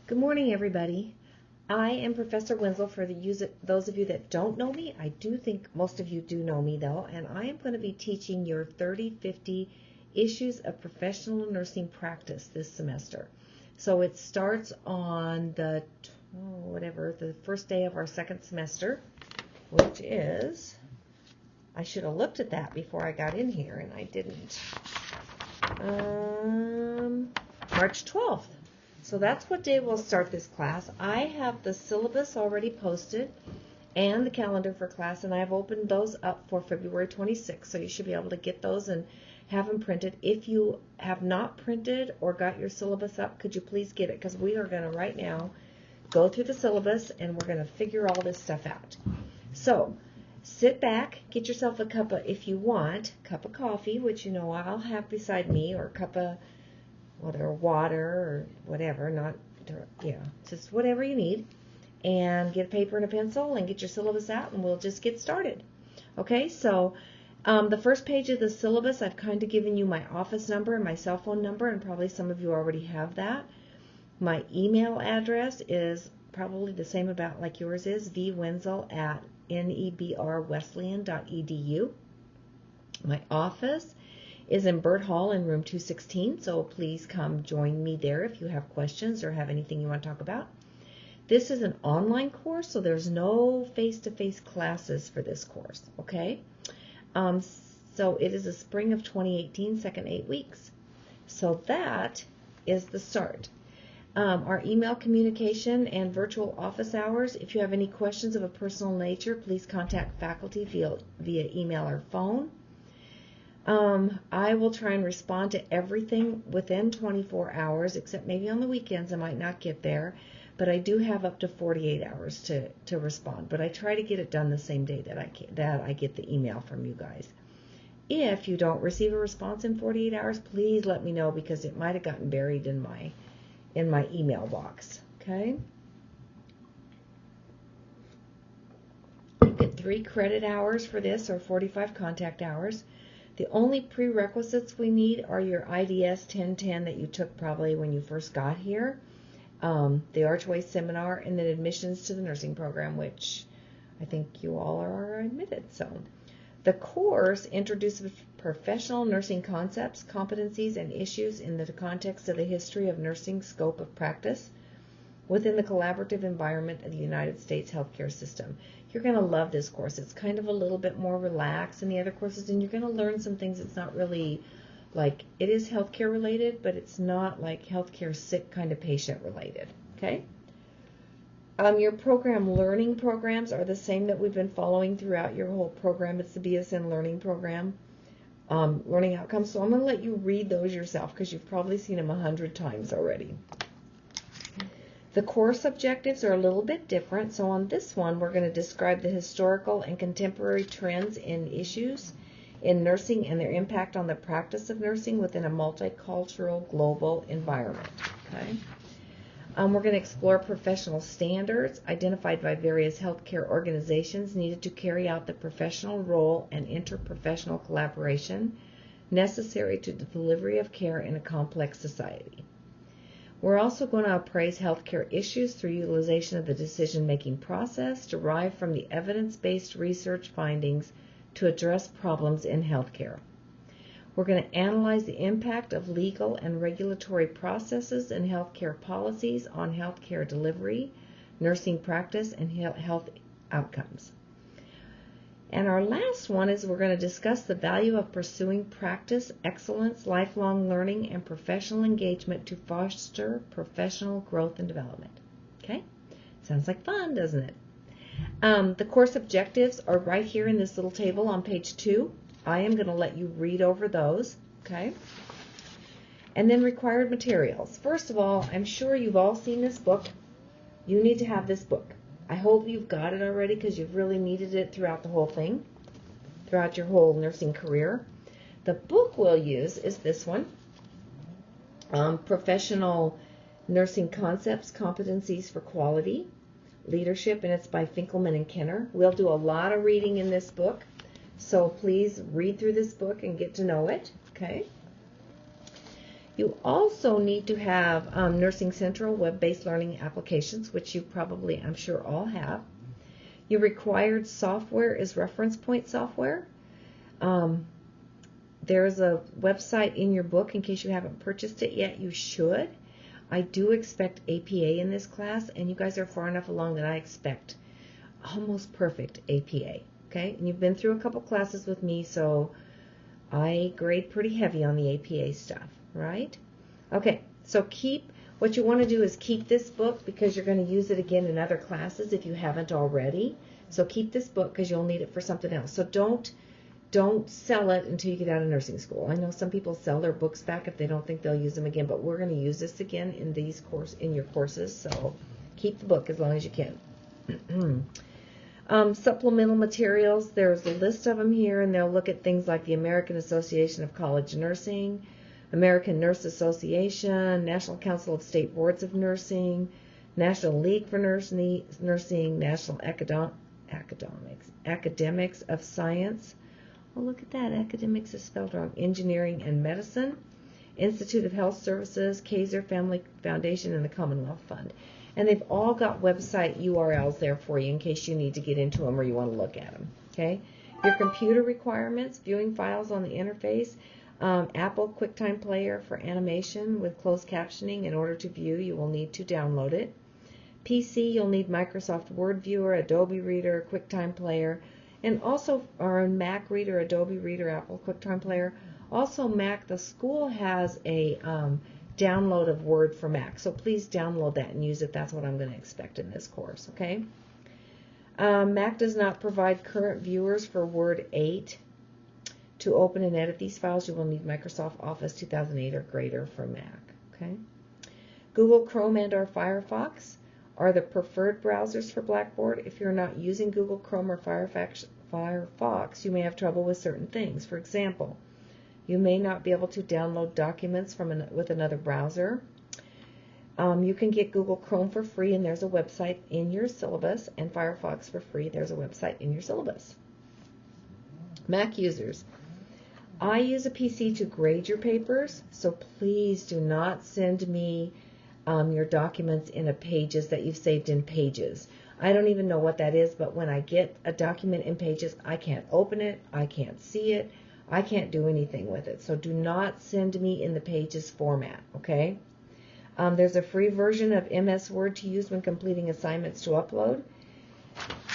Good morning, everybody. I am Professor Wenzel. For those of you that don't know me, I do think most of you do know me, though, and I am going to be teaching your 30-50 issues of professional nursing practice this semester. So it starts on the first day of our second semester, which is, I should have looked at that before I got in here, and I didn't. March 12th. So that's what day we'll start this class. I have the syllabus already posted and the calendar for class, and I've opened those up for February 26th, so you should be able to get those and have them printed. If you have not printed or got your syllabus up, could you please get it, because we are going to right now go through the syllabus and we're going to figure all this stuff out. So sit back, get yourself a cup of, if you want, cup of coffee, which you know I'll have beside me, or a cup of water or whatever, just whatever you need, and get a paper and a pencil and get your syllabus out, and we'll just get started. Okay, so the first page of the syllabus, I've kind of given you my office number and my cell phone number, and probably some of you already have that. My email address is probably the same about like yours is, vwenzel@nebrwesleyan.edu. My office is in Burt Hall in room 216, so please come join me there if you have questions or have anything you want to talk about. This is an online course, so there's no face-to-face classes for this course, okay? So it is a spring of 2018, second 8 weeks. So that is the start. Our email communication and virtual office hours, if you have any questions of a personal nature, please contact faculty via email or phone. I will try and respond to everything within 24 hours, except maybe on the weekends I might not get there, but I do have up to 48 hours to respond. But I try to get it done the same day that I get the email from you guys. If you don't receive a response in 48 hours, please let me know, because it might have gotten buried in my email box. Okay? You get 3 credit hours for this, or 45 contact hours. The only prerequisites we need are your IDS 1010 that you took probably when you first got here, the Archway Seminar, and then admissions to the nursing program, which I think you all are admitted. So the course introduces professional nursing concepts, competencies, and issues in the context of the history of nursing scope of practice within the collaborative environment of the United States healthcare system. You're going to love this course. It's kind of a little bit more relaxed than the other courses, and you're going to learn some things. It's not really like, it is healthcare related, but it's not like healthcare sick kind of patient related. Okay? Your program learning programs are the same that we've been following throughout your whole program. It's the BSN learning program, learning outcomes. So I'm going to let you read those yourself, because you've probably seen them 100 times already. The course objectives are a little bit different. So on this one, we're going to describe the historical and contemporary trends and issues in nursing and their impact on the practice of nursing within a multicultural global environment. Okay. We're going to explore professional standards identified by various healthcare organizations needed to carry out the professional role and interprofessional collaboration necessary to the delivery of care in a complex society. We're also going to appraise healthcare issues through utilization of the decision-making process derived from the evidence-based research findings to address problems in healthcare. We're going to analyze the impact of legal and regulatory processes and healthcare policies on healthcare delivery, nursing practice, and health outcomes. And our last one is we're going to discuss the value of pursuing practice, excellence, lifelong learning, and professional engagement to foster professional growth and development. Okay? Sounds like fun, doesn't it? The course objectives are right here in this little table on page 2. I am going to let you read over those. Okay? And then required materials. First of all, I'm sure you've all seen this book. You need to have this book. I hope you've got it already, because you've really needed it throughout the whole thing, throughout your whole nursing career. The book we'll use is this one, Professional Nursing Concepts, Competencies for Quality, Leadership, and it's by Finkelman and Kenner. We'll do a lot of reading in this book, so please read through this book and get to know it. Okay? You also need to have Nursing Central web-based learning applications, which you probably, I'm sure, all have. Your required software is reference point software. There's a website in your book, in case you haven't purchased it yet, you should. I do expect APA in this class, and you guys are far enough along that I expect almost perfect APA, okay? And you've been through a couple classes with me, so I grade pretty heavy on the APA stuff, right? Okay, so what you want to do is keep this book because you're going to use it again in other classes if you haven't already. So keep this book because you'll need it for something else. So don't sell it until you get out of nursing school. I know some people sell their books back if they don't think they'll use them again, but we're going to use this again in your courses, so keep the book as long as you can. Supplemental materials, there's a list of them here, and they'll look at things like the American Association of College Nursing, American Nurse Association, National Council of State Boards of Nursing, National League for Nursing, National Academics of Science. Oh, look at that. Academics is spelled wrong. Engineering and Medicine, Institute of Health Services, Kaiser Family Foundation, and the Commonwealth Fund. And they've all got website URLs there for you in case you need to get into them or you want to look at them. Okay. Your computer requirements, viewing files on the interface, Apple QuickTime Player for animation with closed captioning. In order to view, you will need to download it. PC, you'll need Microsoft Word Viewer, Adobe Reader, QuickTime Player, and also our Mac Reader, Adobe Reader, Apple QuickTime Player. Also Mac, the school has a download of Word for Mac, so please download that and use it. That's what I'm going to expect in this course, okay? Mac does not provide current viewers for Word 8. To open and edit these files, you will need Microsoft Office 2008 or greater for Mac, okay? Google Chrome and or Firefox are the preferred browsers for Blackboard. If you're not using Google Chrome or Firefox, you may have trouble with certain things. For example, you may not be able to download documents with another browser. You can get Google Chrome for free, and there's a website in your syllabus, and Firefox for free, there's a website in your syllabus. Mac users, I use a PC to grade your papers, so please do not send me your documents in Pages that you've saved in Pages. I don't even know what that is, but when I get a document in Pages, I can't open it, I can't see it, I can't do anything with it. So do not send me in the Pages format, okay? There's a free version of MS Word to use when completing assignments to upload.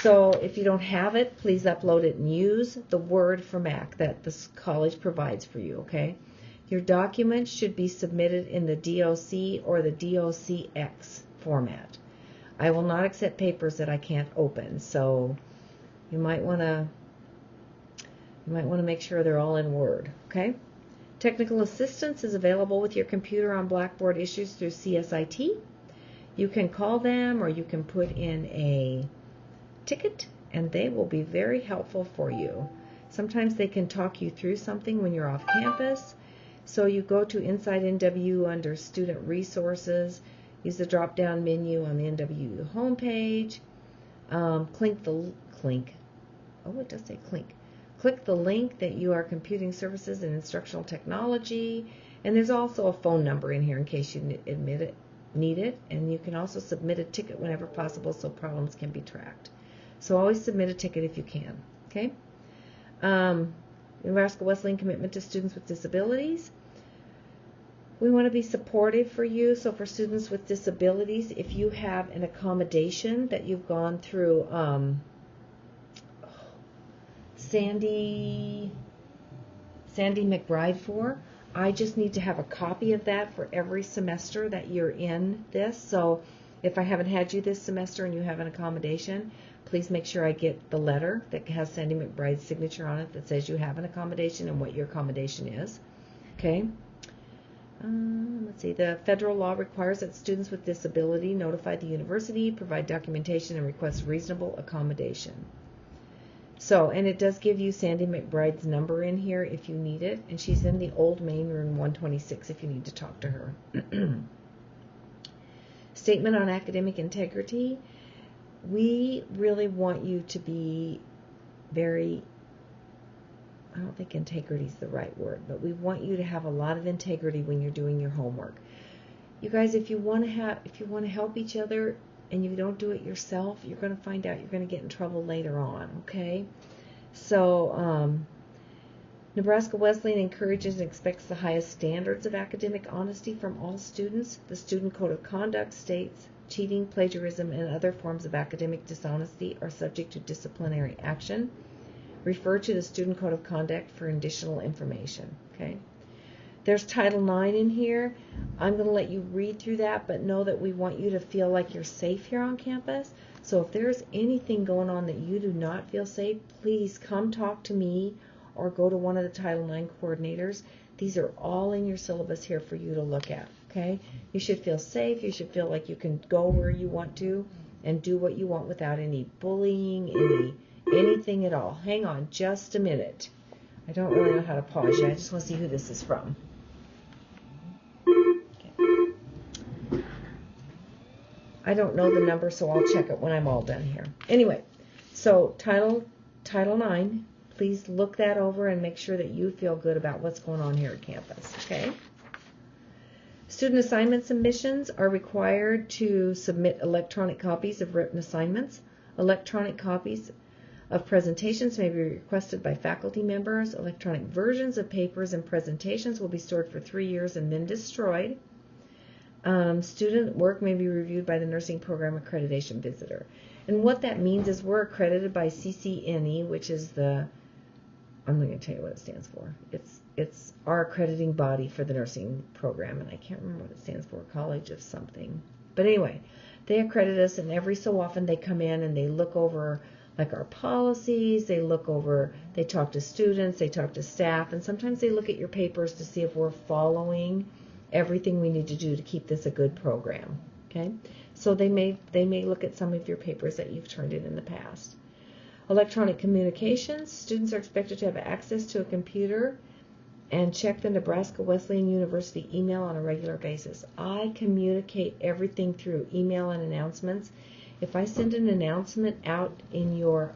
So if you don't have it, please upload it and use the Word for Mac that the college provides for you, okay? Your documents should be submitted in the DOC or the DOCX format. I will not accept papers that I can't open, so you might want to make sure they're all in Word, okay? Technical assistance is available with your computer on Blackboard issues through CSIT. You can call them or you can put in a ticket and they will be very helpful for you. Sometimes they can talk you through something when you're off campus. So you go to Inside NW under Student Resources, use the drop-down menu on the NW homepage, click the link that you are Computing Services and Instructional Technology, and there's also a phone number in here in case you need it, and you can also submit a ticket whenever possible so problems can be tracked. So always submit a ticket if you can, okay? Nebraska Wesleyan Commitment to Students with Disabilities. We want to be supportive for you. So for students with disabilities, if you have an accommodation that you've gone through Sandy McBride for, I just need to have a copy of that for every semester that you're in this. So if I haven't had you this semester and you have an accommodation, please make sure I get the letter that has Sandy McBride's signature on it that says you have an accommodation and what your accommodation is. Okay. Let's see. The federal law requires that students with disability notify the university, provide documentation, and request reasonable accommodation. So, and it does give you Sandy McBride's number in here if you need it, and she's in the old main room 126 if you need to talk to her. Statement on academic integrity. We really want you to be very I don't think integrity is the right word, but we want you to have a lot of integrity when you're doing your homework. You guys, if you want to help each other and you don't do it yourself, you're going to find out you're going to get in trouble later on, okay? So, Nebraska Wesleyan encourages and expects the highest standards of academic honesty from all students. The Student Code of Conduct states cheating, plagiarism, and other forms of academic dishonesty are subject to disciplinary action. Refer to the Student Code of Conduct for additional information, okay? There's Title IX in here. I'm going to let you read through that, but know that we want you to feel like you're safe here on campus. So if there's anything going on that you do not feel safe, please come talk to me or go to one of the Title IX coordinators. These are all in your syllabus here for you to look at, okay? You should feel safe. You should feel like you can go where you want to and do what you want without any bullying, anything at all. Hang on just a minute. I don't really know how to pause yet. I just want to see who this is from. Okay. I don't know the number, so I'll check it when I'm all done here. Anyway, so Title IX, please look that over and make sure that you feel good about what's going on here at campus, okay? Student assignment submissions are required to submit electronic copies of written assignments. Electronic copies of presentations may be requested by faculty members. Electronic versions of papers and presentations will be stored for 3 years and then destroyed. Student work may be reviewed by the Nursing Program Accreditation Visitor. And what that means is we're accredited by CCNE, which is the, I'm going to tell you what it stands for. It's our accrediting body for the nursing program, and I can't remember what it stands for, College of something. But anyway, they accredit us, and every so often they come in and they look over like our policies, they talk to students, they talk to staff, and sometimes they look at your papers to see if we're following everything we need to do to keep this a good program, okay? So they may look at some of your papers that you've turned in the past. Electronic communications, students are expected to have access to a computer and check the Nebraska Wesleyan University email on a regular basis. I communicate everything through email and announcements. If I send an announcement out in your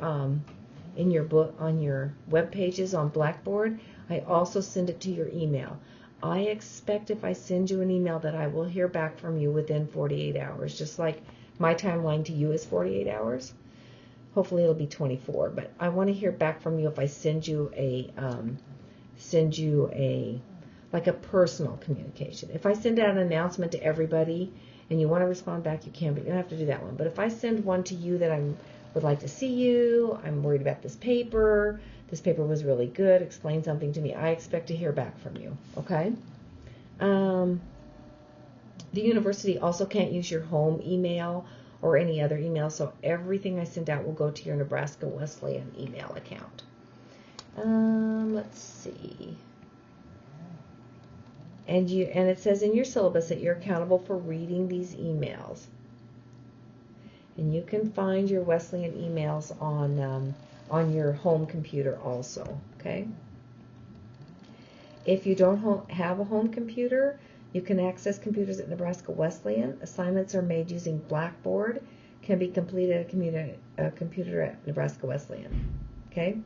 book on your web pages on Blackboard, I also send it to your email. I expect if I send you an email that I will hear back from you within 48 hours, just like my timeline to you is 48 hours. Hopefully it'll be 24, but I want to hear back from you if I send you a like a personal communication. If I send out an announcement to everybody and you want to respond back, you can, but you don't have to do that one. But if I send one to you that I would like to see you, I'm worried about this paper was really good, explain something to me, I expect to hear back from you, okay? The university also can't use your home email or any other email, so everything I send out will go to your Nebraska Wesleyan email account. Let's see. And it says in your syllabus that you're accountable for reading these emails. And you can find your Wesleyan emails on your home computer also, okay? If you don't have a home computer, you can access computers at Nebraska Wesleyan. Assignments are made using Blackboard, can be completed at a computer at Nebraska Wesleyan, okay?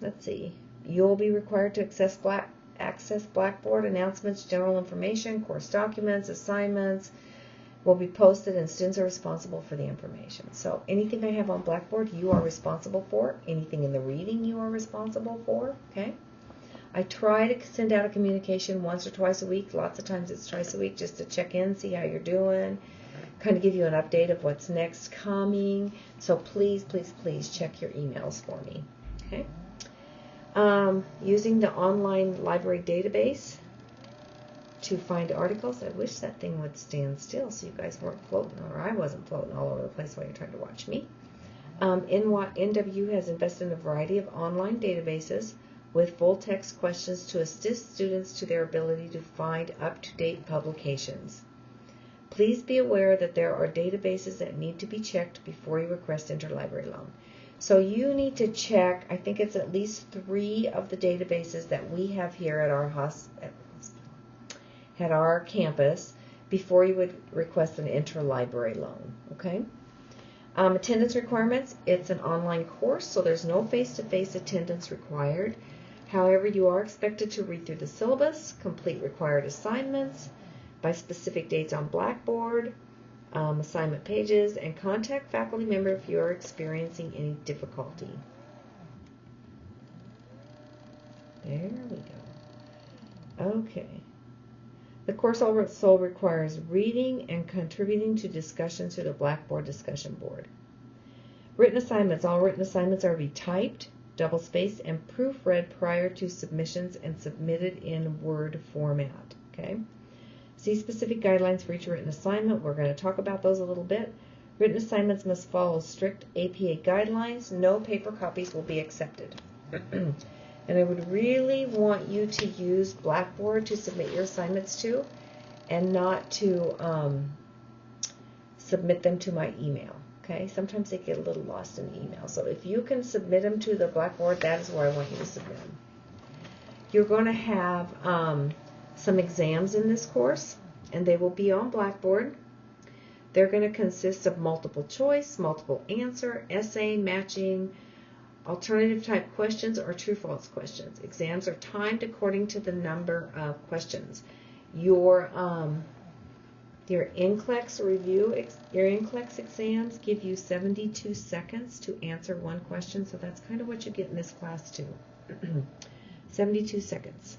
Let's see. You'll be required to access Blackboard, announcements, general information, course documents, assignments will be posted, and students are responsible for the information. So anything I have on Blackboard, you are responsible for. Anything in the reading, you are responsible for, okay? I try to send out a communication once or twice a week. Lots of times it's twice a week just to check in, see how you're doing, kind of give you an update of what's next coming. So please, please, please check your emails for me, okay? Using the online library database to find articles. I wish that thing would stand still so you guys weren't floating, or I wasn't floating all over the place while you're trying to watch me. NW has invested in a variety of online databases with full-text questions to assist students to their ability to find up-to-date publications. Please be aware that there are databases that need to be checked before you request interlibrary loan. So you need to check, I think it's at least 3 of the databases that we have here at our campus before you would request an interlibrary loan, okay? Attendance requirements, it's an online course, so there's no face-to-face attendance required. However, you are expected to read through the syllabus, complete required assignments by specific dates on Blackboard, assignment pages, and contact faculty member if you are experiencing any difficulty. There we go. Okay. The course also requires reading and contributing to discussions through the Blackboard discussion board. Written assignments. All written assignments are to be typed, double-spaced, and proofread prior to submissions and submitted in Word format. Okay. See specific guidelines for each written assignment. We're going to talk about those a little bit. Written assignments must follow strict APA guidelines. No paper copies will be accepted. And I would really want you to use Blackboard to submit your assignments to, and not to submit them to my email. Okay? Sometimes they get a little lost in the email. So if you can submit them to the Blackboard, that is where I want you to submit them. You're going to have some exams in this course, and they will be on Blackboard. They're going to consist of multiple choice, multiple answer, essay, matching, alternative type questions, or true-false questions. Exams are timed according to the number of questions. Your NCLEX your NCLEX exams give you 72 seconds to answer one question, so that's kind of what you get in this class too. 72 seconds.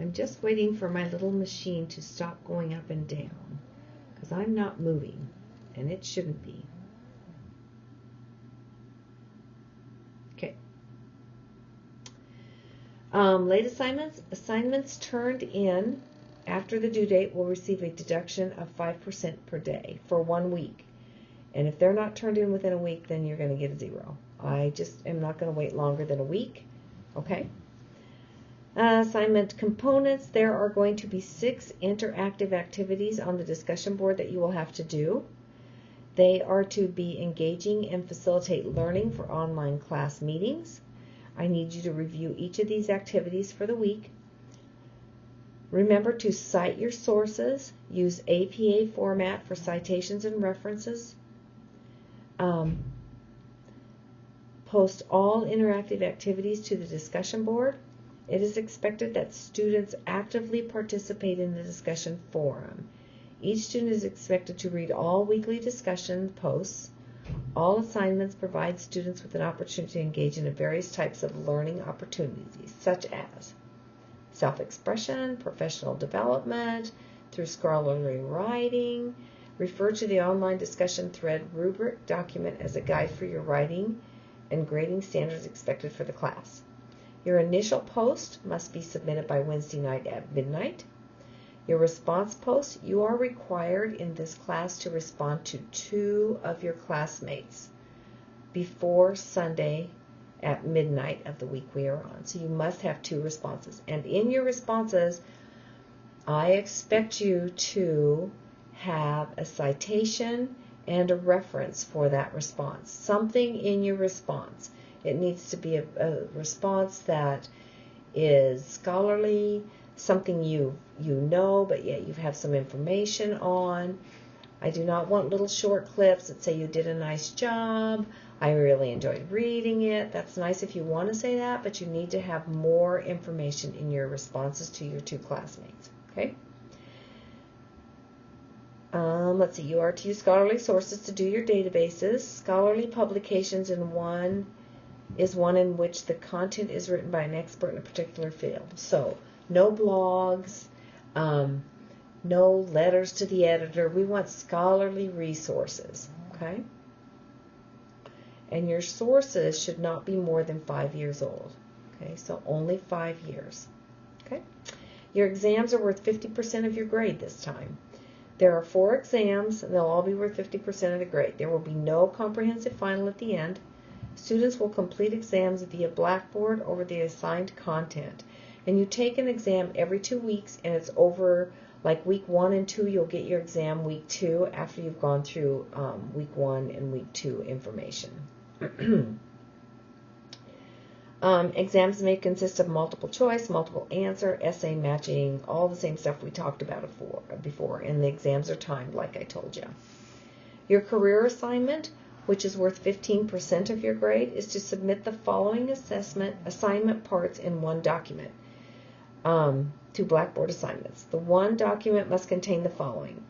I'm just waiting for my little machine to stop going up and down, because I'm not moving, and it shouldn't be. Okay. Late assignments. Assignments turned in after the due date will receive a deduction of 5% per day for 1 week. And if they're not turned in within a week, then you're going to get a 0. I just am not going to wait longer than a week. Okay. Assignment components. There are going to be 6 interactive activities on the discussion board that you will have to do. They are to be engaging and facilitate learning for online class meetings. I need you to review each of these activities for the week. Remember to cite your sources. Use APA format for citations and references. Post all interactive activities to the discussion board. It is expected that students actively participate in the discussion forum. Each student is expected to read all weekly discussion posts. All assignments provide students with an opportunity to engage in various types of learning opportunities, such as self-expression, professional development, through scholarly writing. Refer to the online discussion thread rubric document as a guide for your writing and grading standards expected for the class. Your initial post must be submitted by Wednesday night at midnight. Your response post, you are required in this class to respond to 2 of your classmates before Sunday at midnight of the week we are on. So you must have 2 responses. And in your responses, I expect you to have a citation and a reference for that response. Something in your response. It needs to be a response that is scholarly, something you know, but yet you have some information on. I do not want little short clips that say you did a nice job, I really enjoyed reading it. That's nice if you want to say that, but you need to have more information in your responses to your 2 classmates. Okay? Let's see, you are to use scholarly sources to do your databases. Scholarly publications is one in which the content is written by an expert in a particular field. So, no blogs, no letters to the editor. We want scholarly resources, okay? And your sources should not be more than 5 years old, okay? So only 5 years, okay? Your exams are worth 50% of your grade this time. There are 4 exams, and they'll all be worth 50% of the grade. There will be no comprehensive final at the end. Students will complete exams via Blackboard over the assigned content. And you take an exam every 2 weeks, and it's over, like week 1 and 2, you'll get your exam week 2 after you've gone through week 1 and week 2 information. Exams may consist of multiple choice, multiple answer, essay matching, all the same stuff we talked about before, and the exams are timed like I told you. Your career assignment, which is worth 15% of your grade, is to submit the following assignment parts in one document. 2 Blackboard assignments. The one document must contain the following: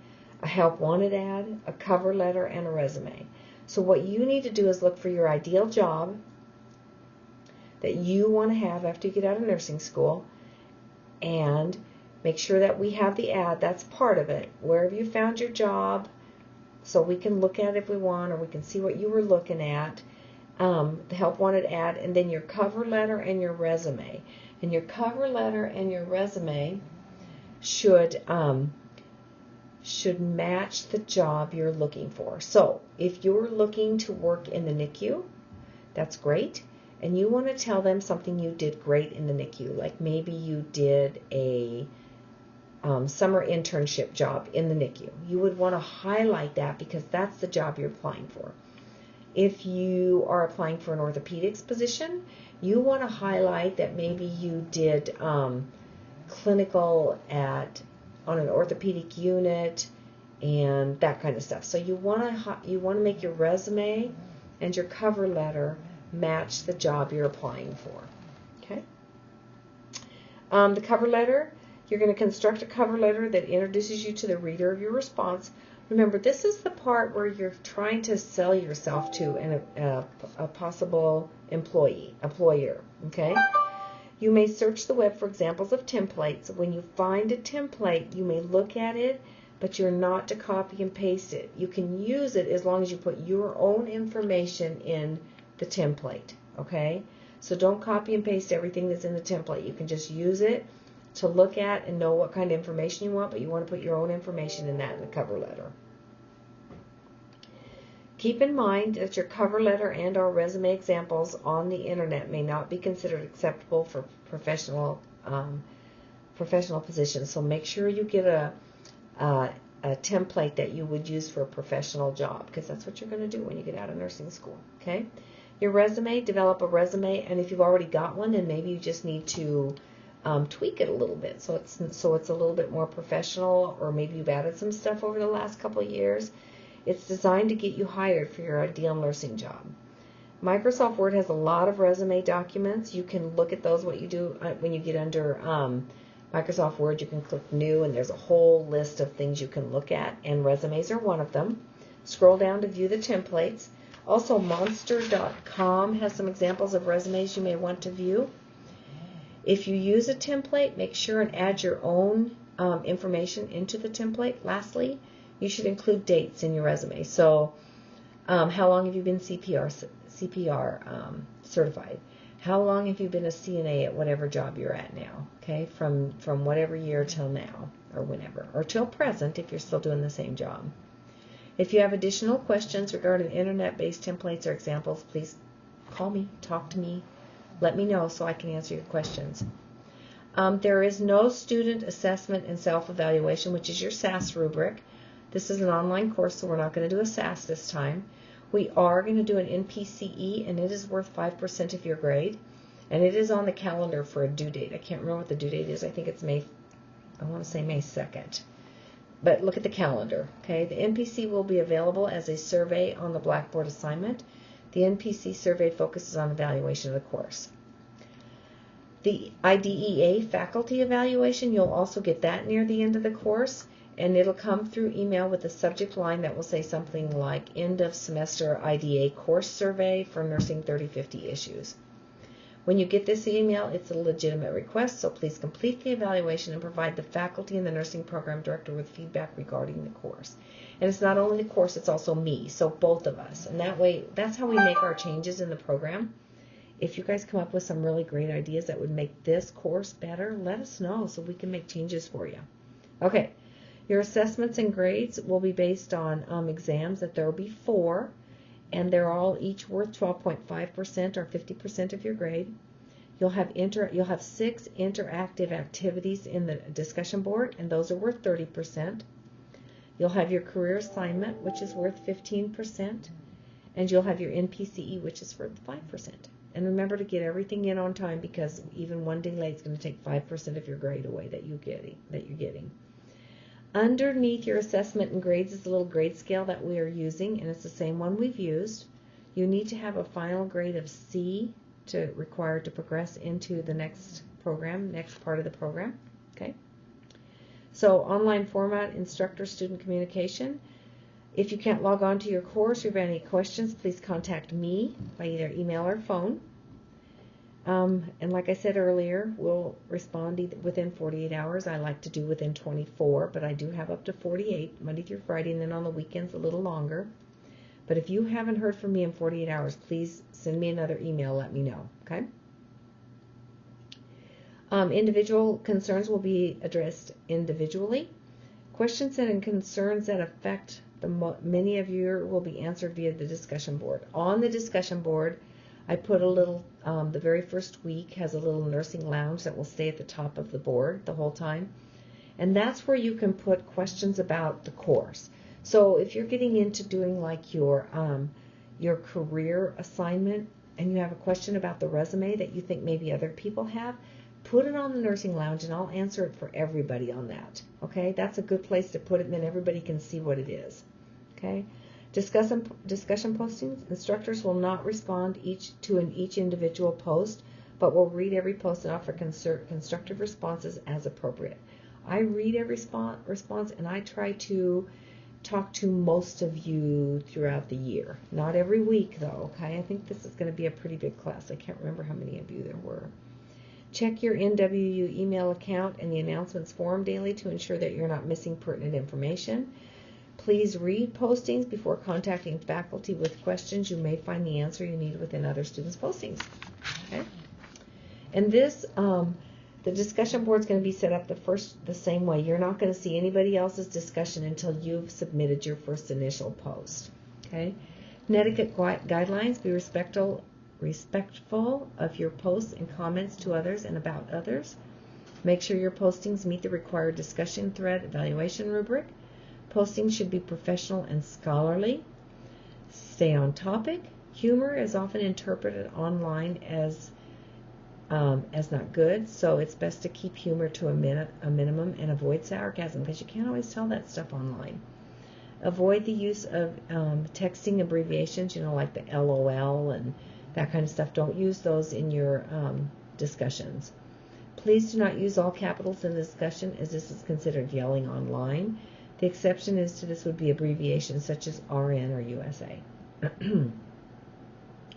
a help wanted ad, a cover letter, and a resume. So what you need to do is look for your ideal job that you want to have after you get out of nursing school, and make sure that we have the ad. That's part of it. Wherever you found your job, so we can look at it if we want, or we can see what you were looking at, the help wanted ad, and then your cover letter and your resume. And your cover letter and your resume should match the job you're looking for. So if you're looking to work in the NICU, that's great. And you want to tell them something you did great in the NICU, like maybe you did a summer internship job in the NICU. You would want to highlight that because that's the job you're applying for. If you are applying for an orthopedics position, you want to highlight that maybe you did clinical on an orthopedic unit and that kind of stuff. So you want to make your resume and your cover letter match the job you're applying for. Okay. The cover letter, you're going to construct a cover letter that introduces you to the reader of your response. Remember, this is the part where you're trying to sell yourself to a possible employer. Okay. You may search the web for examples of templates. When you find a template, you may look at it, but you're not to copy and paste it. You can use it as long as you put your own information in the template, okay? So don't copy and paste everything that's in the template. You can just use it to look at and know what kind of information you want, but you want to put your own information in that in the cover letter. Keep in mind that your cover letter and or resume examples on the internet may not be considered acceptable for professional positions. So make sure you get a template that you would use for a professional job, because that's what you're going to do when you get out of nursing school, okay? Your resume, develop a resume, and if you've already got one, then maybe you just need to tweak it a little bit so it's a little bit more professional, or maybe you've added some stuff over the last couple of years. It's designed to get you hired for your ideal nursing job. Microsoft Word has a lot of resume documents. You can look at those. What you do when you get under Microsoft Word, you can click New, and there's a whole list of things you can look at, and resumes are one of them. Scroll down to view the templates. Also, Monster.com has some examples of resumes you may want to view. If you use a template, make sure and add your own information into the template. Lastly, you should include dates in your resume. So, how long have you been CPR certified? How long have you been a CNA at whatever job you're at now? Okay, from whatever year till now, or whenever, or till present if you're still doing the same job. If you have additional questions regarding internet-based templates or examples, please call me, talk to me, let me know so I can answer your questions. There is no student assessment and self-evaluation, which is your SAS rubric. This is an online course, so we're not going to do a SAS this time. We are going to do an NPCE, and it is worth 5% of your grade. And it is on the calendar for a due date. I can't remember what the due date is. I think it's May 2nd. But look at the calendar, okay? The NPC will be available as a survey on the Blackboard assignment. The NPC survey focuses on evaluation of the course. The IDEA faculty evaluation, you'll also get that near the end of the course, and it'll come through email with a subject line that will say something like end of semester IDEA course survey for nursing 3050 issues. When you get this email, it's a legitimate request, so please complete the evaluation and provide the faculty and the nursing program director with feedback regarding the course. And it's not only the course, it's also me, so both of us. And that way, that's how we make our changes in the program. If you guys come up with some really great ideas that would make this course better, let us know so we can make changes for you. Okay, your assessments and grades will be based on exams that there will be 4. And they're all each worth 12.5% or 50% of your grade. You'll have 6 interactive activities in the discussion board, and those are worth 30%. You'll have your career assignment, which is worth 15%, and you'll have your NPCE, which is worth 5%. And remember to get everything in on time, because even one day late is going to take 5% of your grade away that you're getting. Underneath your assessment and grades is a little grade scale that we are using, and it's the same one we've used. You need to have a final grade of C required to progress into the next part of the program. Okay. So online format, instructor-student communication. If you can't log on to your course or you have any questions, please contact me by either email or phone. And like I said earlier, we'll respond within 48 hours. I like to do within 24, but I do have up to 48, Monday through Friday, and then on the weekends a little longer. But if you haven't heard from me in 48 hours, please send me another email, let me know, okay? Individual concerns will be addressed individually. Questions and concerns that affect many of you will be answered via the discussion board. On the discussion board, I put a little, the very first week has a little nursing lounge that will stay at the top of the board the whole time. And that's where you can put questions about the course. So if you're getting into doing like your career assignment and you have a question about the resume that you think maybe other people have, put it on the nursing lounge and I'll answer it for everybody on that. Okay, that's a good place to put it, and then everybody can see what it is. Okay, discussion postings. Instructors will not respond to each individual post, but will read every post and offer constructive responses as appropriate. I read every response, and I try to talk to most of you throughout the year. Not every week, though, okay? I think this is going to be a pretty big class. I can't remember how many of you there were. Check your NWU email account and the announcements forum daily to ensure that you're not missing pertinent information. Please read postings before contacting faculty with questions. You may find the answer you need within other students' postings. Okay? And this, the discussion board is going to be set up the same way. You're not going to see anybody else's discussion until you've submitted your first initial post. Okay? Etiquette guidelines: be respectful of your posts and comments to others and about others. Make sure your postings meet the required discussion thread evaluation rubric. Postings should be professional and scholarly. Stay on topic. Humor is often interpreted online as not good, so it's best to keep humor to a minimum and avoid sarcasm, because you can't always tell that stuff online. Avoid the use of texting abbreviations, like the LOL and that kind of stuff. Don't use those in your discussions. Please do not use all capitals in the discussion, as this is considered yelling online. The exception is to this would be abbreviations such as RN or USA.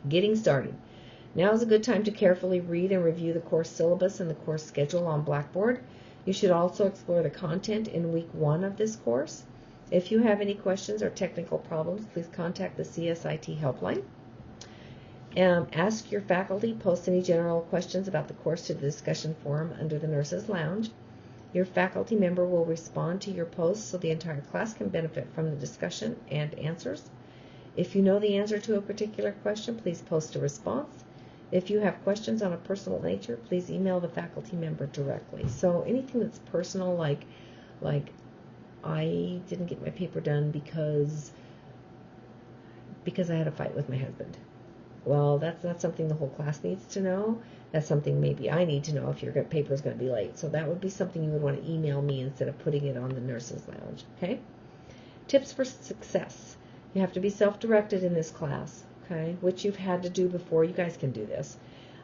Getting started. Now is a good time to carefully read and review the course syllabus and the course schedule on Blackboard. You should also explore the content in week 1 of this course. If you have any questions or technical problems, please contact the CSIT helpline. Ask your faculty, post any general questions about the course to the discussion forum under the Nurses Lounge. Your faculty member will respond to your post so the entire class can benefit from the discussion and answers. If you know the answer to a particular question, please post a response. If you have questions on a personal nature, please email the faculty member directly. So anything that's personal, like I didn't get my paper done because I had a fight with my husband. Well, that's not something the whole class needs to know. That's something maybe I need to know if your paper is going to be late. So that would be something you would want to email me instead of putting it on the Nurses Lounge. Okay? Tips for success. You have to be self-directed in this class, okay, which you've had to do before. You guys can do this.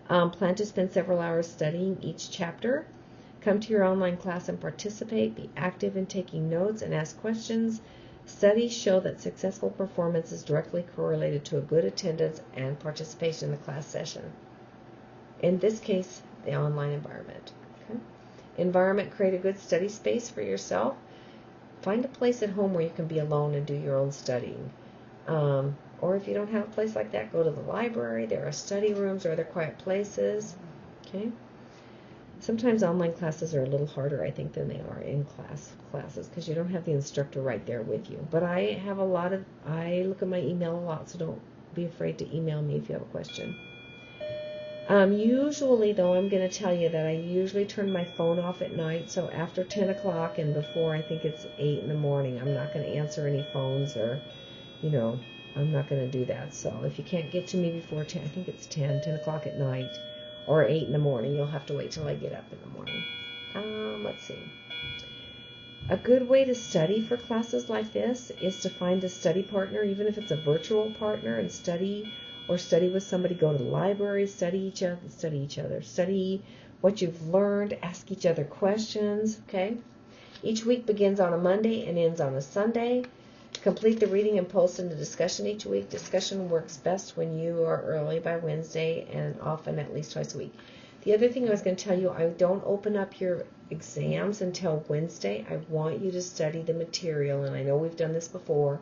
Plan to spend several hours studying each chapter. Come to your online class and participate. Be active in taking notes and ask questions. Studies show that successful performance is directly correlated to a good attendance and participation in the class session. In this case, the online environment. Okay? Environment: create a good study space for yourself. Find a place at home where you can be alone and do your own studying. Or if you don't have a place like that, go to the library. There are study rooms or other quiet places. Okay? Sometimes online classes are a little harder, I think, than they are in classes because you don't have the instructor right there with you. But I look at my email a lot, so don't be afraid to email me if you have a question. Usually, though, I'm going to tell you that I usually turn my phone off at night, so after 10 o'clock and before I think it's 8 in the morning, I'm not going to answer any phones or, I'm not going to do that. So if you can't get to me before 10, I think it's 10 o'clock at night, or 8 in the morning, you'll have to wait till I get up in the morning. Let's see. A good way to study for classes like this is to find a study partner, even if it's a virtual partner, and study with somebody. Go to the library, study each other, study what you've learned, ask each other questions, okay? Each week begins on a Monday and ends on a Sunday. Complete the reading and post in the discussion each week. Discussion works best when you are early by Wednesday and often at least twice a week. The other thing I was going to tell you, I don't open up your exams until Wednesday. I want you to study the material, and I know we've done this before.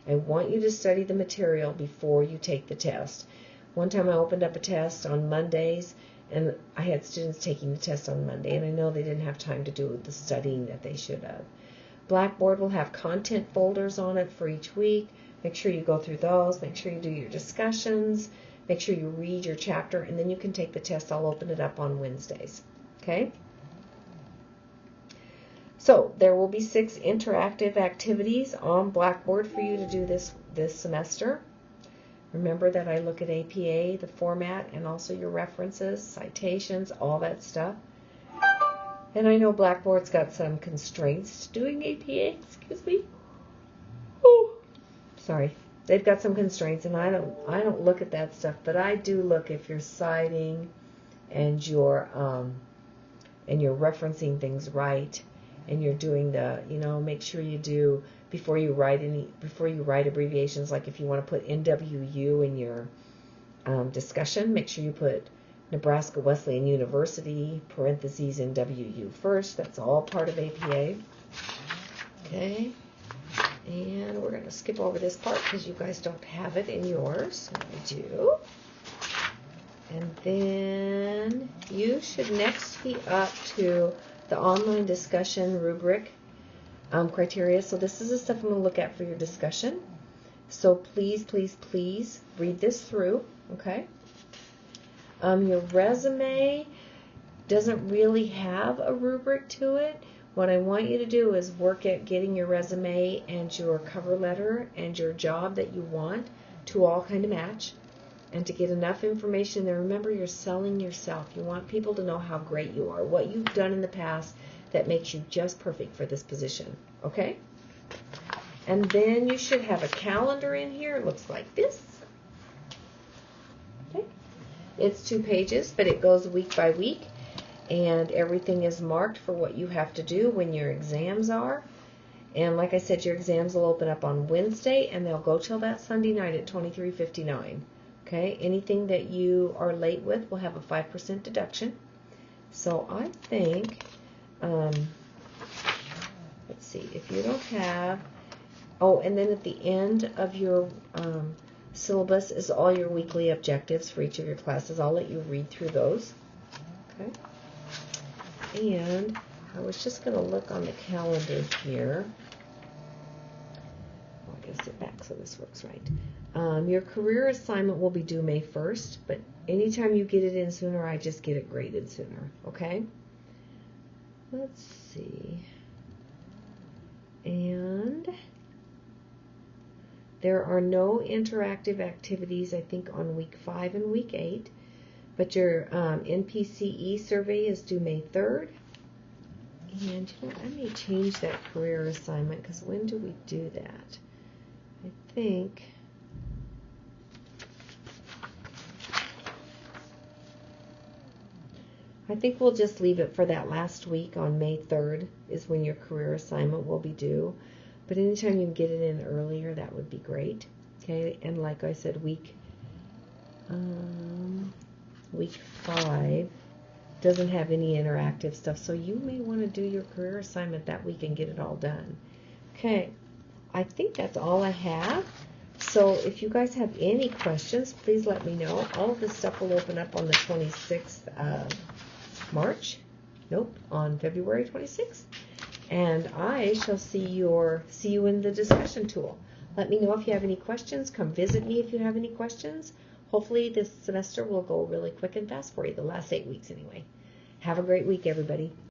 I want you to study the material before you take the test. One time I opened up a test on Mondays, and I had students taking the test on Monday, and I know they didn't have time to do the studying that they should have. Blackboard will have content folders on it for each week. Make sure you go through those. Make sure you do your discussions. Make sure you read your chapter, and then you can take the test. I'll open it up on Wednesdays. Okay? So there will be 6 interactive activities on Blackboard for you to do this semester. Remember that I look at APA, the format, and also your references, citations, all that stuff. And I know Blackboard's got some constraints to doing APA. Excuse me. Oh, sorry. They've got some constraints, and I don't look at that stuff, but I do look if you're citing and you're referencing things right, and you're doing the, make sure you do before you write abbreviations. Like if you want to put NWU in your discussion, make sure you put Nebraska Wesleyan University parentheses NWU first. That's all part of APA. Okay. And we're going to skip over this part because you guys don't have it in yours. We do. And then you should next be up to the online discussion rubric criteria. So this is the stuff I'm going to look at for your discussion. So please, please, please read this through. Okay. Your resume doesn't really have a rubric to it. What I want you to do is work at getting your resume and your cover letter and your job that you want to all kind of match, and to get enough information there. Remember, you're selling yourself. You want people to know how great you are, what you've done in the past that makes you just perfect for this position. Okay? And then you should have a calendar in here. It looks like this. Okay? It's 2 pages, but it goes week by week. And everything is marked for what you have to do when your exams are. And like I said, your exams will open up on Wednesday, and they'll go till that Sunday night at 23:59. Okay? Anything that you are late with will have a 5% deduction. So I think, let's see, if you don't have, and then at the end of your syllabus is all your weekly objectives for each of your classes. I'll let you read through those. Okay? And I was just going to look on the calendar here. Oh, I guess it back so this works right. Your career assignment will be due May 1st, but anytime you get it in sooner, I just get it graded sooner. Okay? Let's see. And there are no interactive activities, I think, on week 5 and week 8. But your NPCE survey is due May 3rd. And I may change that career assignment, because when do we do that? I think we'll just leave it for that last week on May 3rd is when your career assignment will be due. But anytime you can get it in earlier, that would be great. Okay, and like I said, week 5 doesn't have any interactive stuff, so you may want to do your career assignment that week and get it all done. Okay, I think that's all I have. So if you guys have any questions, please let me know. All of this stuff will open up on the 26th of March. Nope, on February 26th. And I shall see you in the discussion tool. Let me know if you have any questions. Come visit me if you have any questions. Hopefully this semester will go really quick and fast for you, the last 8 weeks anyway. Have a great week, everybody.